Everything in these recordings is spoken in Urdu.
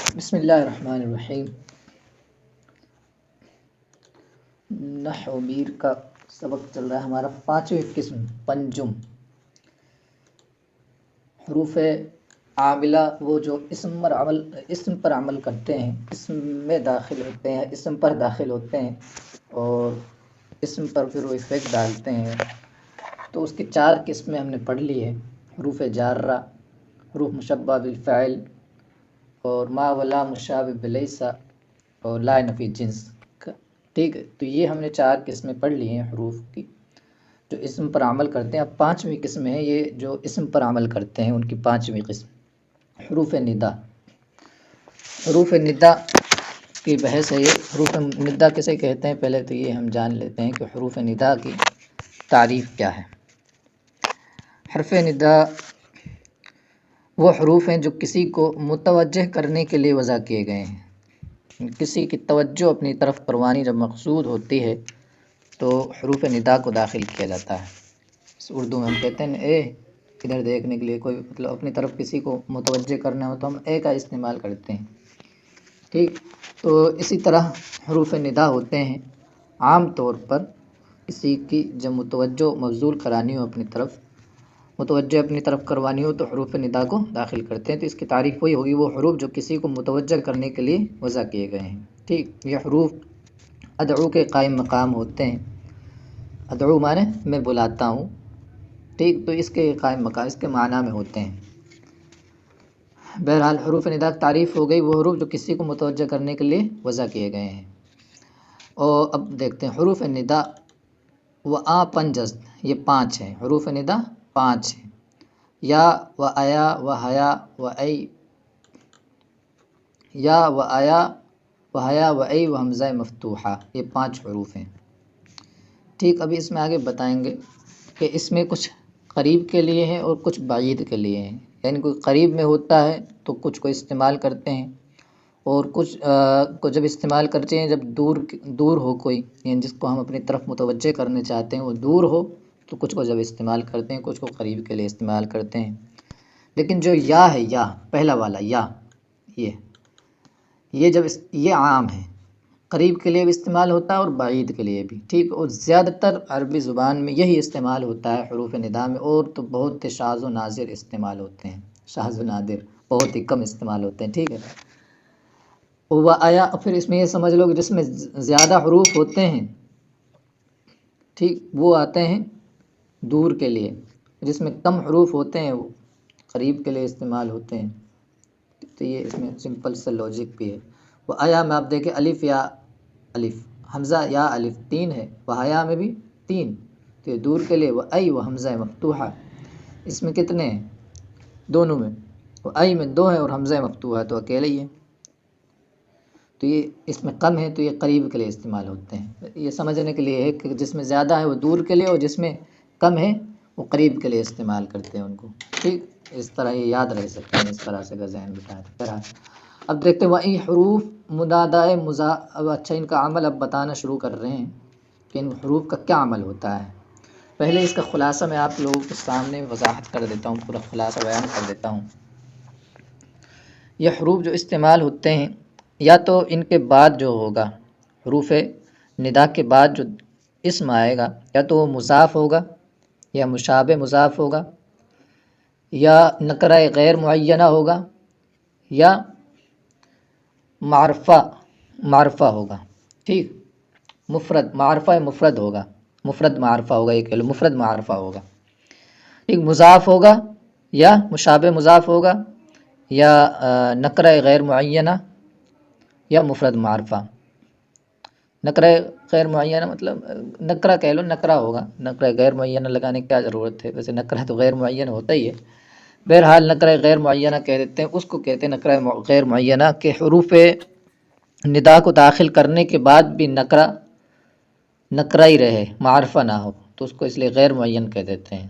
بسم اللہ الرحمن الرحیم۔ نحو میر کا سبق چل رہا ہے ہمارا 5ویں قسم پنجم۔ حروف عاملہ وہ جو اسم پر عمل کرتے ہیں، اسم میں داخل ہوتے ہیں، اسم پر داخل ہوتے ہیں اور اسم پر پھر وہ افیکٹ ڈالتے ہیں۔ تو اس کی 4 قسمیں ہم نے پڑھ لی ہے: حروف جارہ، حروف مشبہ بالفعل اور ما ولا مشابہ بلیسا اور لا نفی جنس کا۔ ٹھیک ہے، تو یہ ہم نے 4 قسمیں پڑھ لی ہیں حروف کی جو اسم پر عمل کرتے ہیں۔ اب 5ویں قسم ہے یہ جو اسم پر عمل کرتے ہیں، ان کی 5ویں قسم حروف ندا۔ حروف ندا کی بحث ہے یہ۔ حروف ندا کسے کہتے ہیں، پہلے تو یہ ہم جان لیتے ہیں کہ حروف ندا کی تعریف کیا ہے۔ حرف ندا وہ حروف ہیں جو کسی کو متوجہ کرنے کے لیے وضع کیے گئے ہیں۔ کسی کی توجہ اپنی طرف کروانی جب مقصود ہوتی ہے تو حروف ندا کو داخل کیا جاتا ہے۔ اردو میں ہم کہتے ہیں اے، ادھر دیکھنے کے لیے، کوئی مطلب اپنی طرف کسی کو متوجہ کرنا ہو تو ہم اے کا استعمال کرتے ہیں۔ ٹھیک، تو اسی طرح حروف ندا ہوتے ہیں عام طور پر کسی کی جب متوجہ مبذول کرانی ہو، اپنی طرف متوجہ اپنی طرف کروانی ہو تو حروف ندا کو داخل کرتے ہیں۔ تو اس کی تعریف وہی ہوگی، وہ حروف جو کسی کو متوجہ کرنے کے لیے وضع کیے گئے ہیں۔ ٹھیک، یہ حروف ادعو کے قائم مقام ہوتے ہیں۔ ادعو مانے میں بلاتا ہوں، ٹھیک، تو اس کے قائم مقام اس کے معنی میں ہوتے ہیں۔ بہرحال حروف ندا کی تعریف ہو گئی، وہ حروف جو کسی کو متوجہ کرنے کے لیے وضع کیے گئے ہیں۔ اور اب دیکھتے ہیں حروف ندا و آ پنجز، یہ 5 ہیں۔ حروف ندا 5 ہیں: یا و آیا و حیا و ای، یا و آیا و حیا و ای و حمزہ مفتوحہ، یہ 5 حروف ہیں۔ ٹھیک، ابھی اس میں آگے بتائیں گے کہ اس میں کچھ قریب کے لیے ہیں اور کچھ بعید کے لیے ہیں، یعنی کوئی قریب میں ہوتا ہے تو کچھ کو استعمال کرتے ہیں اور کچھ کو جب استعمال کرتے ہیں جب دور ہو کوئی، یعنی جس کو ہم اپنی طرف متوجہ کرنے چاہتے ہیں وہ دور ہو تو کچھ کو جب استعمال کرتے ہیں، کچھ کو قریب کے لیے استعمال کرتے ہیں۔ لیکن جو یا ہے، یا پہلا والا یا، یہ جب یہ عام ہے، قریب کے لیے بھی استعمال ہوتا ہے اور بعید کے لیے بھی۔ ٹھیک، اور زیادہ تر عربی زبان میں یہی استعمال ہوتا ہے حروف ندا میں، اور تو بہت شاذ و نادر استعمال ہوتے ہیں، شاذ و نادر بہت ہی کم استعمال ہوتے ہیں۔ ٹھیک ہے، وہ آیا، پھر اس میں یہ سمجھ لو کہ جس میں زیادہ حروف ہوتے ہیں، ٹھیک، وہ آتے ہیں دور کے لیے، جس میں کم حروف ہوتے ہیں وہ قریب کے لیے استعمال ہوتے ہیں۔ تو یہ اس میں سمپل سا لاجک بھی ہے۔ وہ آیا میں آپ دیکھیں الف یا الف، حمزہ یا الف 3 ہے، وہ حیا میں بھی 3، تو یہ دور کے لیے۔ وہ ای وہ حمزہ مفتوحہ، اس میں کتنے ہیں؟ دونوں میں، وہ ای میں 2 ہے اور حمزہ مفتوحہ تو اکیلے ہی ہے، تو یہ اس میں کم ہے تو یہ قریب کے لیے استعمال ہوتے ہیں۔ یہ سمجھنے کے لیے ہے کہ جس میں زیادہ ہے وہ دور کے لیے اور جس میں کم ہے وہ قریب کے لیے استعمال کرتے ہیں ان کو۔ ٹھیک، اس طرح یہ یاد رہ سکتے ہیں، اس طرح سے کا ذہن بٹھایا۔ اب دیکھتے ہیں وہی حروف مدادۂ اب اچھا ان کا عمل اب بتانا شروع کر رہے ہیں کہ ان حروف کا کیا عمل ہوتا ہے۔ پہلے اس کا خلاصہ میں آپ لوگوں کے سامنے وضاحت کر دیتا ہوں، پورا خلاصہ بیان کر دیتا ہوں۔ یہ حروف جو استعمال ہوتے ہیں، یا تو ان کے بعد جو ہوگا، حروف ندا کے بعد جو اسم آئے گا، یا تو وہ مضاف ہوگا یا مشابہ مضاف ہوگا یا نکرہ غیر معینہ ہوگا یا معرفہ ہوگا۔ ٹھیک، مفرد ہوگا، مفرد معرفہ ہوگا، یہ کہہ لو مفرد معرفہ ہوگا۔ ٹھیک، مضاف ہوگا یا مشابہ مضاف ہوگا یا نکرہ غیر معینہ یا مفرد معرفہ۔ نکرہ غیر معینہ مطلب نکرہ کہہ لو، نکرہ ہوگا، نکرہ غیر معینہ لگانے کی کیا ضرورت ہے، ویسے نکرہ تو غیر معینہ ہوتا ہی ہے۔ بہرحال نکرہ غیر معینہ کہہ دیتے ہیں، اس کو کہتے ہیں نکرہ غیر معینہ، کہ حروف ندا کو داخل کرنے کے بعد بھی نکرہ ہی رہے، معرفہ نہ ہو، تو اس کو اس لیے غیر معین کہہ دیتے ہیں۔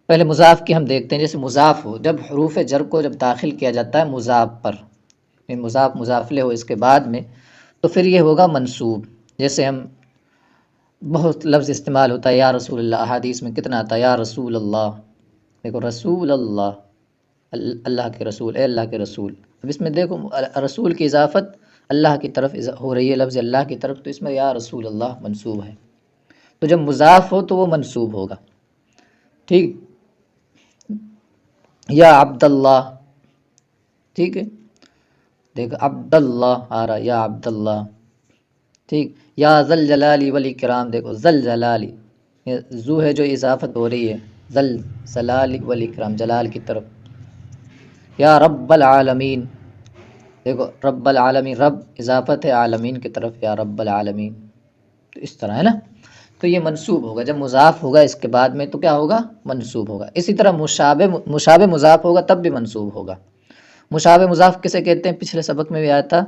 پہلے مضاف کی ہم دیکھتے ہیں، جیسے مضاف ہو، جب حروف جر کو جب داخل کیا جاتا ہے مضاف پر، مضاف مضافلے ہو اس کے بعد میں، تو پھر یہ ہوگا منصوب۔ جیسے ہم بہت لفظ استعمال ہوتا ہے یا رسول اللہ، احادیث میں کتنا آتا ہے یا رسول اللہ، دیکھو رسول اللہ، اللہ کے رسول، اے اللہ کے رسول، اب اس میں دیکھو رسول کی اضافت اللہ کی طرف ہو رہی ہے، لفظ اللہ کی طرف، تو اس میں یا رسول اللہ منصوب ہے، تو جب مضاف ہو تو وہ منصوب ہوگا، ٹھیک، یا عبد اللہ، ٹھیک ہے، دیکھ عبد اللہ آ رہا، یا عبد اللہ، ٹھیک، یا ذل جلالی والاکرام، دیکھو ذل جلالی، یہ ذو ہے جو اضافت ہو رہی ہے، ذل جلالی والاکرام، جلال کی طرف، یا رب العالمین، دیکھو رب العالمین، رب اضافت ہے عالمین کی طرف، یا رب العالمین، تو اس طرح ہے نا، تو یہ منصوب ہوگا، جب مضاف ہوگا اس کے بعد میں تو کیا ہوگا؟ منصوب ہوگا۔ اسی طرح مشابہ مضاف ہوگا تب بھی منصوب ہوگا۔ مشابہ مضاف کسے کہتے ہیں؟ پچھلے سبق میں بھی آیا تھا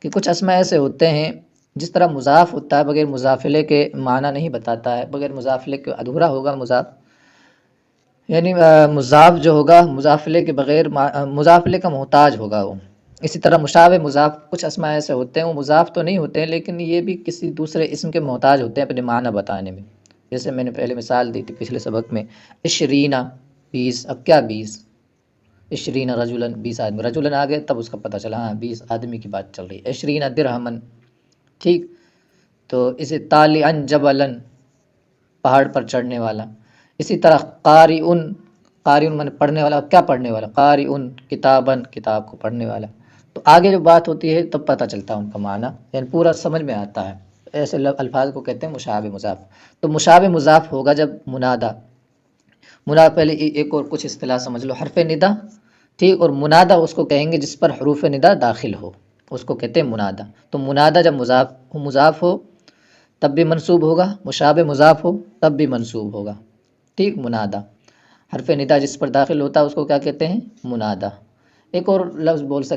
کہ کچھ اسماء ایسے ہوتے ہیں جس طرح مضاف ہوتا ہے بغیر مضافلے کے معنی نہیں بتاتا ہے، بغیر مضافلے کے ادھورا ہوگا مضاف، یعنی مضاف جو ہوگا مضافلے کے بغیر مضافلے کا محتاج ہوگا وہ۔ اسی طرح مشابہ مضاف کچھ اسماء ایسے ہوتے ہیں وہ مضاف تو نہیں ہوتے ہیں لیکن یہ بھی کسی دوسرے اسم کے محتاج ہوتے ہیں اپنے معنی بتانے میں، جیسے میں نے پہلے مثال دی تھی پچھلے سبق میں، عشرینہ 20، اب کیا 20؟ عشرینہ رجلاً 20 آدمی، رجلاً آ گئے تب اس کا پتہ چلا ہاں 20 آدمی کی بات چل رہی ہے، عشرینہ درہمن، ٹھیک، تو اسے طالعاً جبلاً، پہاڑ پر چڑھنے والا۔ اسی طرح قارئن، قارئن من پڑھنے والا، کیا پڑھنے والا؟ قارئن کتاباً، کتاب کو پڑھنے والا۔ تو آگے جو بات ہوتی ہے تب پتہ چلتا ہے ان کا معنی، یعنی پورا سمجھ میں آتا ہے، ایسے الفاظ کو کہتے ہیں مشابہ مضاف۔ تو مشابہ مضاف ہوگا جب منادہ، پہلے ایک اور کچھ اصطلاح سمجھ لو، حرف ندا، ٹھیک، اور منادہ اس کو کہیں گے جس پر حروف ندا داخل ہو، اس کو کہتے ہیں منادہ۔ تو منادہ جب مضاف ہو تب بھی منصوب ہوگا، مشابہ مضاف ہو تب بھی منصوب ہوگا، ٹھیک، منادہ۔ حرف ندا جس پر داخل ہوتا ہے اس کو کیا کہتے ہیں؟ منادہ۔ ایک اور لفظ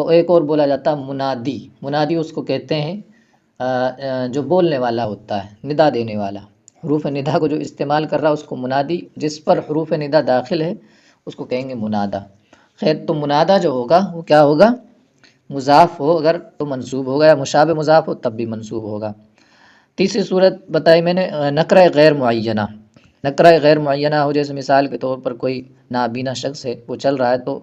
ایک اور بولا جاتا ہے منادی، منادی اس کو کہتے ہیں جو بولنے والا ہوتا ہے، ندا دینے والا، حروف ندا کو جو استعمال کر رہا ہے اس کو منادی، جس پر حروف ندا داخل ہے اس کو کہیں گے منادہ۔ خیر، تو منادہ جو ہوگا وہ کیا ہوگا؟ مضاف ہو اگر تو منصوب ہوگا، یا مشابہ مضاف ہو تب بھی منصوب ہوگا۔ تیسری صورت بتائی میں نے نکرہ غیر معینہ، نکرہ غیر معینہ ہو، جیسے مثال کے طور پر کوئی نابینا شخص ہے وہ چل رہا ہے تو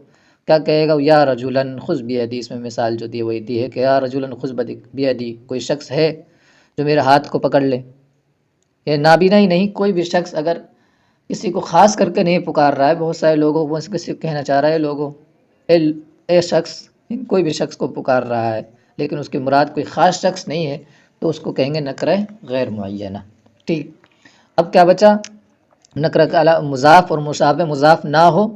کیا کہے گا؟ یا رجلاً خذ بیدی، اس میں مثال جو دی وہی دی ہے کہ یا رجلاً خذ بیدی، کوئی شخص ہے جو میرے ہاتھ کو پکڑ لے۔ یہ نابینا ہی نہیں، کوئی بھی شخص اگر کسی کو خاص کر کے نہیں پکار رہا ہے، بہت سارے لوگوں کو کسی کو کہنا چاہ رہا ہے لوگوں اے شخص، کوئی بھی شخص کو پکار رہا ہے لیکن اس کی مراد کوئی خاص شخص نہیں ہے تو اس کو کہیں گے نکرہ غیر معینہ، ٹھیک۔ اب کیا بچا؟ نکرہ کا علاوہ مضاف اور مشابہ مضاف نہ ہو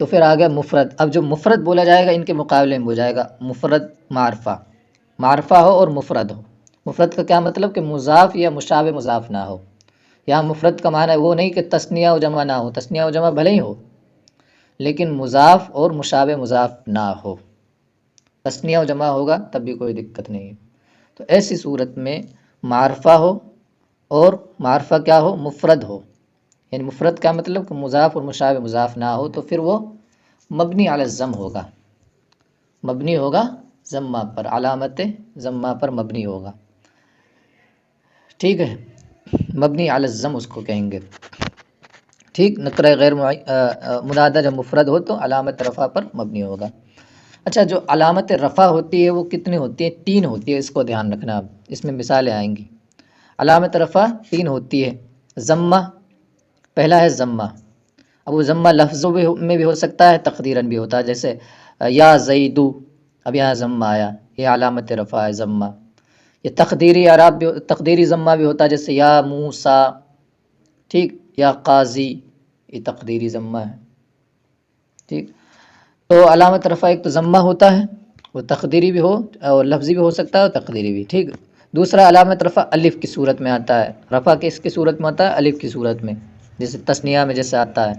تو پھر آ گیا مفرد۔ اب جو مفرد بولا جائے گا ان کے مقابلے میں ہو جائے گا مفرد معرفہ، معرفہ ہو اور مفرد ہو۔ مفرد کا کیا مطلب؟ کہ مضاف یا مشابہ مضاف نہ ہو۔ یہاں مفرد کا معنی وہ نہیں کہ تثنیہ و جمع نہ ہو، تثنیہ و جمع بھلے ہی ہو لیکن مضاف اور مشابہ مضاف نہ ہو، تثنیہ و جمع ہوگا تب بھی کوئی دقت نہیں ہے۔ تو ایسی صورت میں معرفہ ہو اور معرفہ کیا ہو؟ مفرد ہو، یعنی مفرد کا مطلب کہ مضاف اور مشابہ مضاف نہ ہو تو پھر وہ مبنی علی الضم ہوگا، مبنی ہوگا ضمہ پر، علامت ضمہ پر مبنی ہوگا، ٹھیک ہے، مبنی علی الضم اس کو کہیں گے، ٹھیک۔ نکرہ غیر منادہ جب مفرد ہو تو علامت رفع پر مبنی ہوگا۔ اچھا، جو علامت رفع ہوتی ہے وہ کتنی ہوتی ہے؟ 3 ہوتی ہے، اس کو دھیان رکھنا، اب اس میں مثالیں آئیں گی۔ علامت رفع 3 ہوتی ہے، ضمہ، پہلا ہے ضمہ، اب وہ ضمہ لفظوں میں بھی ہو سکتا ہے، تقدیراً بھی ہوتا ہے، جیسے یا زیدو، اب یہاں ضمہ آیا، یہ علامت رفع ہے ضمہ۔ یہ تقدیری اعراب بھی، تقدیری ضمہ بھی ہوتا ہے، جیسے یا موسیٰ، ٹھیک، یا قاضی، یہ تقدیری ضمہ ہے، ٹھیک۔ تو علامت رفع ایک تو ضمہ ہوتا ہے، وہ تقدیری بھی ہو اور لفظی بھی ہو سکتا ہے اور تقدیری بھی، ٹھیک۔ دوسرا علامت رفع الف کی صورت میں آتا ہے، رفع کس کی صورت میں آتا ہے؟ الف کی صورت میں، جیسے تثنیہ میں جیسے آتا ہے،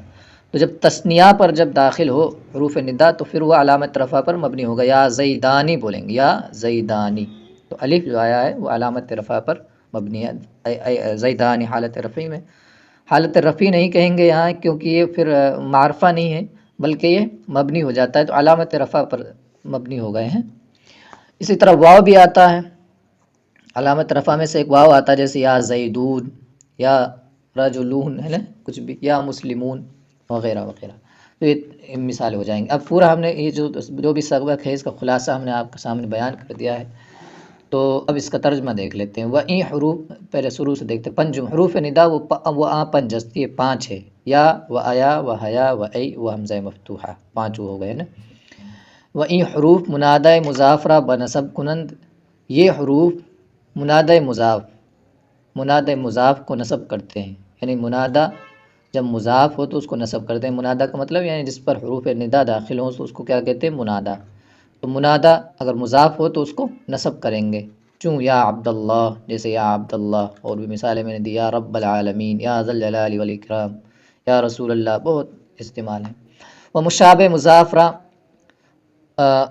تو جب تثنیہ پر جب داخل ہو حروف ندا تو پھر وہ علامت رفع پر مبنی ہوگا، یا زیدانی بولیں گے، یا زیدانی، تو الف جو آیا ہے وہ علامت رفع پر مبنی ہے، زیدانی حالت رفعی میں۔ حالت رفعی نہیں کہیں گے یہاں کیونکہ یہ پھر معرفہ نہیں ہے بلکہ یہ مبنی ہو جاتا ہے، تو علامت رفع پر مبنی ہو گئے ہیں۔ اسی طرح واو بھی آتا ہے، علامت رفع میں سے ایک واو آتا ہے، جیسے یا زیدون، یا رجلون، ہے نا، کچھ بھی، یا مسلمون وغیرہ وغیرہ۔ تو یہ مثال ہو جائیں گے۔ اب پورا ہم نے یہ جو بھی سبق ہے اس کا خلاصہ ہم نے آپ کے سامنے بیان کر دیا ہے، تو اب اس کا ترجمہ دیکھ لیتے ہیں۔ وَإِن حروف، پہلے شروع سے دیکھتے ہیں۔ پنجم حروف ندا وہ پنج ہستی ہے، پانچ ہے، یا و آیا و حیا و ای و حمزہ مفتوحہ، پانچ وہ ہو گئے نا۔ وَإِن حروف منادہ مضافرہ بنسب کنند، یہ حروف منادہ مضاف کو نصب کرتے ہیں، یعنی منادہ جب مضاف ہو تو اس کو نصب کرتے ہیں۔ منادہ کا مطلب یعنی جس پر حروف ندا داخل ہوں تو اس کو کیا کہتے ہیں؟ منادہ۔ تو منادہ اگر مضاف ہو تو اس کو نصب کریں گے، چوں یا عبداللہ، جیسے یا عبداللہ، اور بھی مثالیں میں نے دی، یا رب العالمین، یا ذی الجلال والاکرام، یا رسول اللہ، بہت استعمال ہیں۔ وہ مشابہ مضافرہ،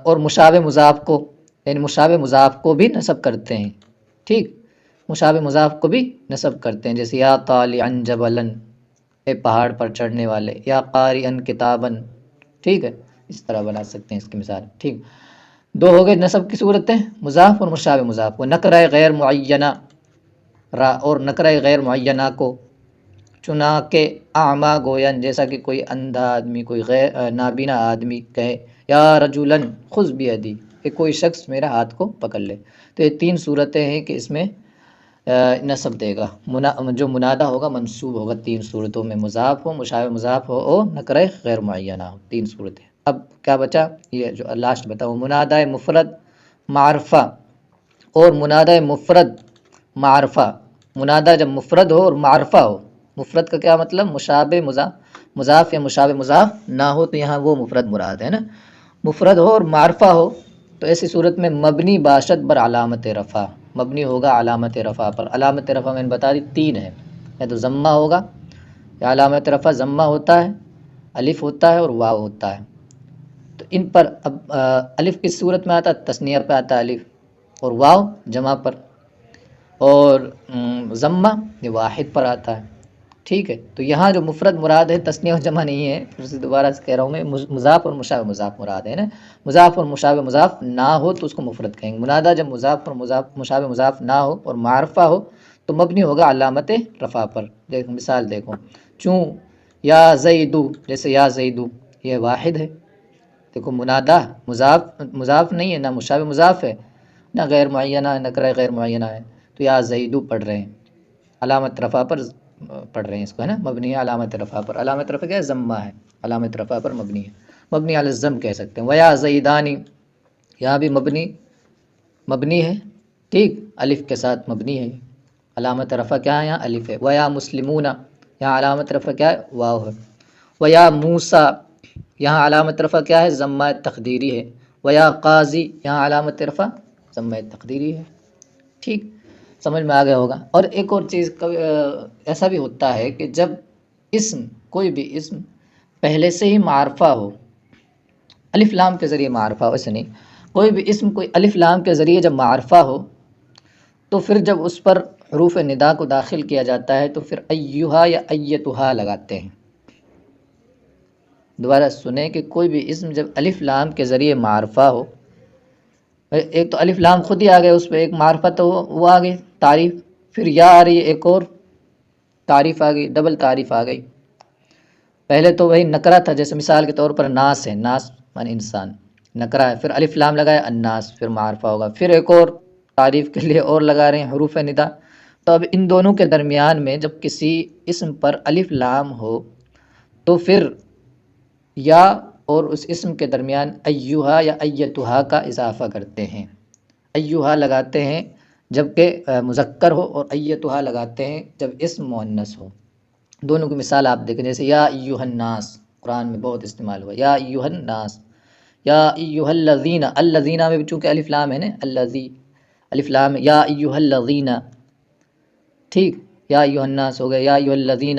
اور مشابہ مضاف کو، یعنی مشابہ مضاف کو بھی نصب کرتے ہیں، ٹھیک، مشابہ مضاف کو بھی نصب کرتے ہیں، جیسے یا طالعا جبلا، اے پہاڑ پر چڑھنے والے، یا قارئا کتابا، ٹھیک ہے، اس طرح بنا سکتے ہیں اس کی مثال، ٹھیک۔ دو ہو گئے نصب کی صورتیں، مضاف اور مشابہ مضاف کو۔ نکرہ غیر معینہ، اور نکرہ غیر معینہ کو، چنا کہ اعمیٰ گوین، جیسا کہ کوئی اندھا آدمی، کوئی غیر نابینا آدمی کہے، یا رجلا خذ بیدی، کہ کوئی شخص میرا ہاتھ کو پکڑ لے۔ تو یہ تین صورتیں ہیں کہ اس میں نصب دے گا، جو منادہ ہوگا منصوب ہوگا تین صورتوں میں، مضاف ہو، مشابہ مضاف ہو اور نکرہ غیر معینہ ہو، تین صورتیں۔ اب کیا بچا؟ یہ جو لاسٹ بتاؤ، منادہ مفرد معرفہ اور منادہ مفرد معرفہ۔ منادہ جب مفرد ہو اور معرفہ ہو، مفرد کا کیا مطلب؟ مشابہ مضاف یا مشابہ مضاف نہ ہو، تو یہاں وہ مفرد مراد ہے نا۔ مفرد ہو اور معرفہ ہو تو ایسی صورت میں مبنی باشد بر علامت رفع، مبنی ہوگا علامت رفع پر۔ علامت رفع میں نے بتا دی تین ہے، یا تو ضمہ ہوگا، یا علامت رفع ضمہ ہوتا ہے، الف ہوتا ہے اور واو ہوتا ہے۔ تو ان پر اب الف کس صورت میں آتا ہے؟ تثنیہ پہ آتا ہے الف، اور واو جمع پر، اور ضمہ یہ واحد پر آتا ہے، ٹھیک ہے۔ تو یہاں جو مفرد مراد ہے تثنیہ اور جمع نہیں ہے، پھر سے دوبارہ سے کہہ رہا ہوں میں، مضاف اور مشابہ مضاف مراد ہے نا۔ مضاف اور مشابہ مضاف نہ ہو تو اس کو مفرد کہیں گے۔ منادہ جب مضاف اور مشابہ مضاف نہ ہو اور معرفہ ہو تو مبنی ہوگا علامت رفع پر۔ دیکھو مثال دیکھو، چوں یا زیدو، جیسے یا زیدو، یہ واحد ہے، دیکھو منادہ مضاف نہیں ہے، نہ مشابہ مضاف ہے، نہ غیر معینہ، نکرہ غیر معینہ ہے، تو یا زیدو پڑھ رہے ہیں، علامت رفع پر پڑھ رہے ہیں اس کو، ہے نا، مبنی ہے علامت رفع پر۔ علامت رفع کیا ہے؟ ضمہ ہے، علامت رفع پر مبنی ہے، مبنی علی الضم کہہ سکتے ہیں۔ ویا زیدانی، یہاں بھی مبنی ہے، ٹھیک، الف کے ساتھ مبنی ہے، علامت رفع کیا ہے؟ یہاں الف ہے۔ ویا مسلمون، یہاں علامت رفع کیا ہے؟ واو ہے۔ ویا موسیٰ، یہاں علامت رفع کیا ہے؟ ضمہ تقدیری ہے۔ ویا قاضی، یہاں علامت رفع ضمہ تقدیری ہے، ٹھیک، سمجھ میں آ گیا ہوگا۔ اور ایک اور چیز ایسا بھی ہوتا ہے کہ جب اسم، کوئی بھی اسم پہلے سے ہی معرفہ ہو، الف لام کے ذریعے معرفہ ہو، ایسے نہیں، کوئی بھی اسم کوئی الف لام کے ذریعے جب معرفہ ہو تو پھر جب اس پر حروف ندا کو داخل کیا جاتا ہے تو پھر ایہا یا ایتہا لگاتے ہیں۔ دوبارہ سنیں کہ کوئی بھی اسم جب الف لام کے ذریعے معرفہ ہو، ایک تو الف لام خود ہی آ گئے، اس پہ ایک معرفہ تو وہ آ گئی تعریف، پھر یا آ رہی ہے ایک اور تعریف آ گئی، ڈبل تعریف آ گئی۔ پہلے تو وہی نکرہ تھا، جیسے مثال کے طور پر ناس ہے، ناس من انسان، نکرہ ہے، پھر الف لام لگایا الناس، پھر معرفہ ہوگا، پھر ایک اور تعریف کے لیے اور لگا رہے ہیں حروف ندا۔ تو اب ان دونوں کے درمیان میں جب کسی اسم پر الف لام ہو تو پھر یا اور اس اسم کے درمیان ایہا یا ایتہا کا اضافہ کرتے ہیں، ایہا لگاتے ہیں جبکہ مذکر ہو، اور ایتہا لگاتے ہیں جب اسم مؤنث ہو۔ دونوں کی مثال آپ دیکھیں، جیسے یا ایہا الناس، قرآن میں بہت استعمال ہوا، یا ایہا الناس، یا ایہا الذین، الذین میں بھی چونکہ الف لام ہے نا، الذی الف لام ہے، یا ایہا الذین، ٹھیک، یا ایہا الناس ہو گئے، یا ایہا الذین،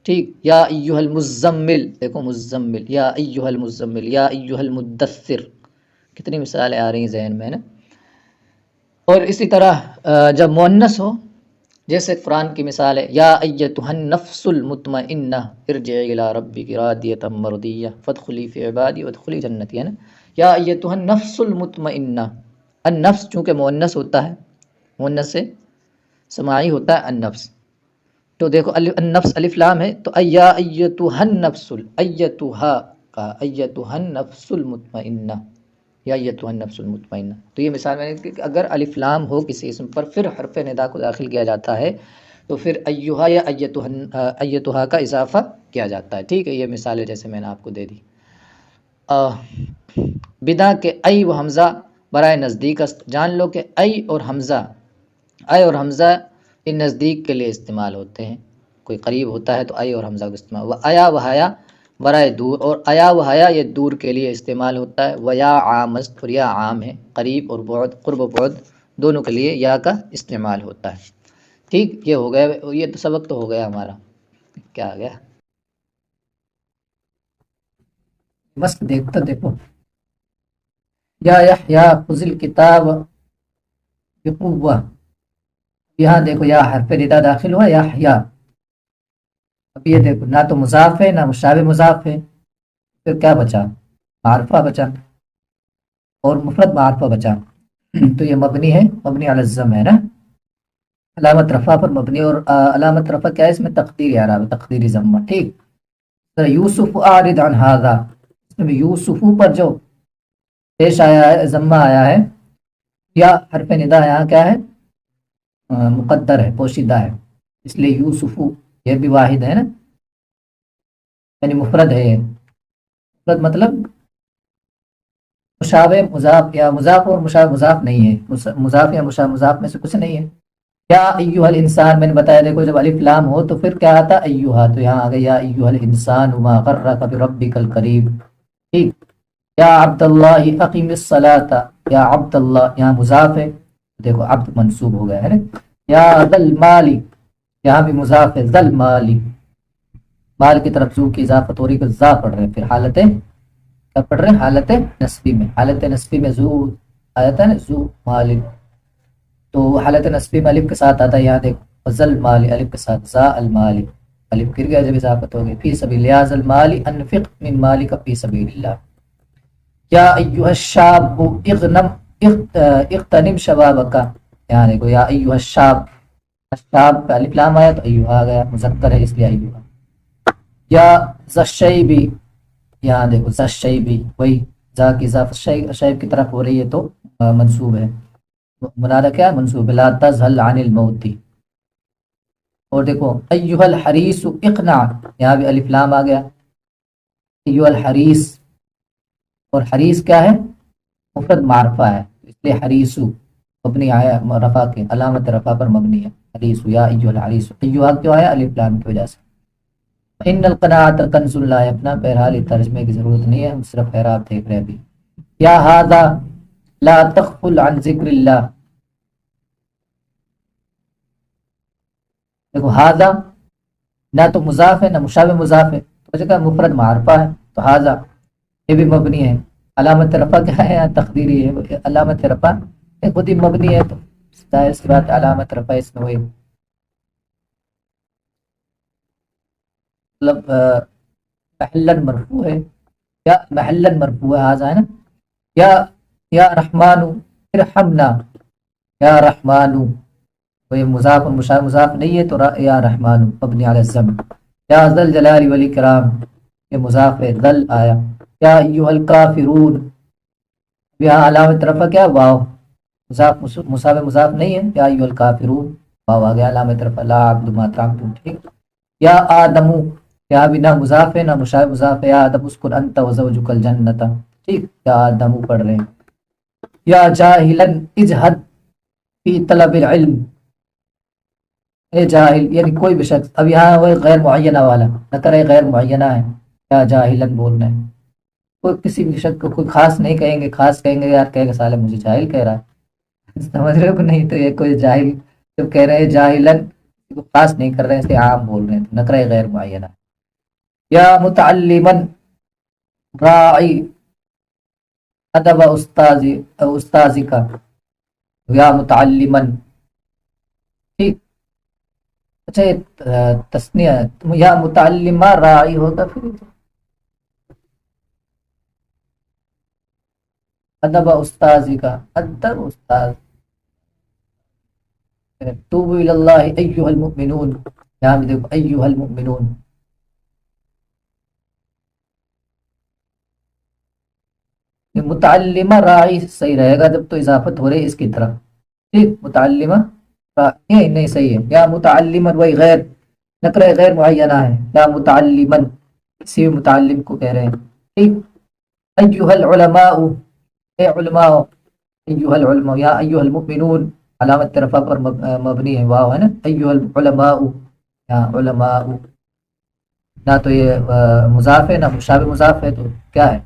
ٹھیک، یا ایہا المزمل، دیکھو مزمل، یا ایہا المزمل، یا ایہا المدثر، کتنی مثالیں آ رہی ہیں ذہن میں نا۔ اور اسی طرح جب مؤنث ہو، جیسے قرآن کی مثال ہے، یا ایتھا النفس المطمئنہ ارجعی الی ربک راضیۃ مرضیہ فادخلی فی عبادی وادخلی جنتی، ہے نا، یا ایتھا النفس المطمئنہ۔ النفس چونکہ مؤنث ہوتا ہے، مؤنث سے سماعی ہوتا ہے النفس، تو دیکھو النفس الف لام ہے، تو ایا ایتها النفس، ایتها کا ایتها النفس المطمئنہ، یا ایتها النفس المطمئنہ. تو یہ مثال میں نے دی کہ اگر الف لام ہو کسی اسم پر پھر حرف ندا کو داخل کیا جاتا ہے تو پھر ایھا یا ایتها کا اضافہ کیا جاتا ہے. ٹھیک ہے، یہ مثال ہے جیسے میں نے آپ کو دے دی. بدا کے ای و حمزہ برائے نزدیک است. جان لو کہ ای اور حمزہ، ای اور حمزہ ان نزدیک کے لیے استعمال ہوتے ہیں. کوئی قریب ہوتا ہے تو ای اور حمزہ کا استعمال. و ایا و حیا برائے دور، اور ایا و حیا یہ دور کے لیے استعمال ہوتا ہے. و یا عام است، اور یا عام ہے، قریب اور بعد، قرب و بعد دونوں کے لیے یا کا استعمال ہوتا ہے. ٹھیک، یہ ہو گیا، یہ تو سبق تو ہو گیا ہمارا. کیا آ گیا بس دیکھو یا یحییٰ خذ الکتاب بقوہ. یہاں دیکھو یا حرف ندا داخل ہوا یحییٰ. اب یہ دیکھو نہ تو مضاف ہے نہ مشابہ مضاف ہے، پھر کیا بچا؟ معرفہ بچا اور مفرد معرفہ بچا. تو یہ مبنی ہے، مبنی علی الضم ہے نا، علامت رفع پر مبنی. اور علامت رفع کیا ہے اس میں؟ تقدیر اعراب، تقدیری ضمہ. ٹھیک، یوسف اعرض عن ھذا، اس میں یوسف پر جو پیش آیا ہے، ضمہ آیا ہے، یا حرف ندا یہاں کیا ہے؟ مقدر ہے، پوشیدہ ہے، اس لیے یوسف یہ بھی واحد ہے نا، یعنی مفرد ہے. یہ مفرد مطلب مشابہ مضاف، یا مضاف اور مشابہ مضاف نہیں ہے، مضاف یا مشابہ مضاف میں سے کچھ نہیں ہے. یا ایھا الانسان، میں نے بتایا دیکھو جب الف لام ہو تو پھر کیا آتا؟ ایھا. تو یہاں آ گیا یا ایھا الانسان ما غرک بربک الکریم. ٹھیک، یا عبد اللہ اقیم الصلاۃ، یا عبد اللہ یہاں مضاف ہے، دیکھو عبد منصوب ہو گیا ہے نا. یا ذل مالی، یہاں بھی مضاف ہے، ذل مالی، مال کی طرف زو کی اضافت ہو رہی، کہ ذا پڑھ رہے ہیں. پھر حالت کیا پڑھ رہے ہیں؟ حالت نصبی میں. حالت نصبی میں زو آیا تھا نا، زو مال، تو حالت نصبی میں الف کے ساتھ آتا ہے. یہاں دیکھو ذل مالی الف کے ساتھ، ذا المالی الف گر گیا جب اضافت ہو گئی. فی سبیل، یا ذل مالی انفق من مالک فی سبیل اللہ. یا ایھا الشاب اغنم اغتنم شبابک، یہاں دیکھو یا ایھا الشاب، الشاب پہ الف لام آیا تو ایھا آ گیا، مذکر ہے اس لیے ایھا. یا ذشیبی، یہاں دیکھو ذشیبی، وہی ذا کی اضافت شیب کی طرف ہو رہی ہے تو منصوب ہے. منادہ کیا ہے؟ منصوب. لا تذهل عن الموت. اور دیکھو ایھا الحریص اقنع، یہاں بھی الف لام آ گیا، ایھا الحریص. اور حریص کیا ہے؟ مفرد معرفہ ہے، اس لیے حریص مبنی آیا رفع کے، علامت رفع پر مبنی ہے. حریص، یا ایھا الحریص، ایھا کیوں آیا؟ الف لام کی وجہ سے. ان القناعۃ کنز لا یفنی، بہرحال یہ ترجمے کی ضرورت نہیں ہے، ہم صرف اعراب دیکھ رہے ہیں ابھی. یا ھذا لا تغفل عن ذکر اللہ. دیکھو ھذا نہ تو مضاف ہے نہ مشابہ مضاف ہے، تو جگہ مفرد معرفہ ہے، تو ھذا یہ بھی مبنی ہے. علامت رفع کیا ہے؟ تقدیری ہے. علامت رفع خود ہی مبنی ہے تو ظاہر سی بات علامت رفع اس میں وہی مطلب محلن مرفوع ہے، یا محلن مرفوع ہے. ھذا ہے نا. یا رحمان ارحمنا، یا رحمان، کوئی مضاف اور مشابہ مضاف نہیں ہے تو یا رحمان مبنی علی الضم. یا ذل جلال والاکرام، یہ مضاف ہے، ذل آیا. یا ایھا الکافرون، یہاں علامت رفع کیا؟ واو، مضاف مشابہ مضاف نہیں ہے. یا ایھا الکافرون، واو آ گیا علامت رفع. لا عبد ما طعمتم. ٹھیک. یا آدم، یہاں بھی نہ مضاف ہے نہ مشابہ مضاف ہے. یا آدم اسکن انت وزوجک الجنۃ. ٹھیک، یا آدم پڑھ رہے ہیں. یا جاہلا اجہد فی طلب العلم، اے جاہل یعنی کوئی بھی شخص. اب یہاں وہ غیر معینہ والا نکرہ غیر معینہ ہے، یا جاہلن بولنا ہے. کوئی کسی بھی شخص کو کوئی خاص نہیں کہیں گے، خاص کہیں گے یار کہے گا سالے مجھے جاہل کہہ رہا ہے. سمجھ رہے ہو کہ نہیں؟ تو یہ کوئی جاہل جب کہہ رہے ہیں جاہلن، خاص نہیں کر رہے ہیں، اس لیے عام بول رہے ہیں، تو نکرہ غیر معینہ. یا متعلمن راعی ادب استاذی کا، یا متعلمن. ٹھیک، اچھا یہ تسنیہ ہے، یا متعلمہ راعی ہوگا، پھر ادب استاذی کا، ادب استاذ. توبوا الی اللہ ایھا المؤمنون، یہاں بھی دیکھو ایھا المؤمنون، یہ متعلمہ راعی صحیح رہے گا جب تو اضافت ہو رہی ہے اس کی طرف، ٹھیک، متعلمہ یہ نہیں صحیح ہے، یا متعلمن وہی غیر نکرہ غیر معینہ ہے، یا متعلمن کسی بھی متعلم کو کہہ رہے ہیں، ٹھیک، ایھا العلماء اے علماء، ایھا العلماء یا ایھا المؤمنون علامت رفع پر مبنی ہے، واو ہے نا، ایھا العلماء یا علماء، نہ تو یہ مضاف ہے نہ مشابہ مضاف ہے، تو کیا ہے،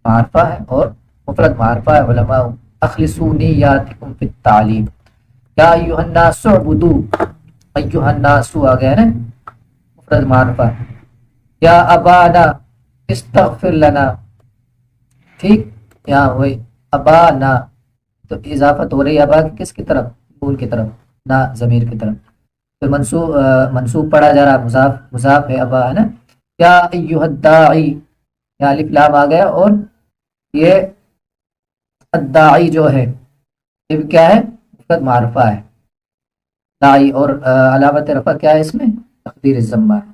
معرفہ ہے، اور مفرد معرفہ ہے علماء، اخلصوا نیاتکم فی التعلیم، یا ایھا الناس اعبدوا، ایھا الناس آ گیا نا مفرد معرفہ، یا ابانا استغفر لنا، ٹھیک، یا وہی ابانا، تو اضافت ہو رہی ہے ابا کی کس کی طرف، نون کی طرف، نہ ضمیر کی طرف، پھر منصوب پڑھا جا رہا، مضاف مضاف ہے ابا ہے نا، یا ایھا الداعی، یا الف لام آ گیا، اور یہ الداعی جو ہے یہ بھی کیا ہے، مفرد معرفہ ہے، داعی، اور علامت رفع کیا ہے اس میں، تقدیر الضمہ ہے،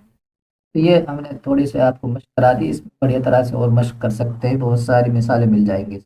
تو یہ ہم نے تھوڑی سی آپ کو مشق کرا دی، اس میں بڑھیا طرح سے اور مشق کر سکتے ہیں، بہت ساری مثالیں مل جائیں گی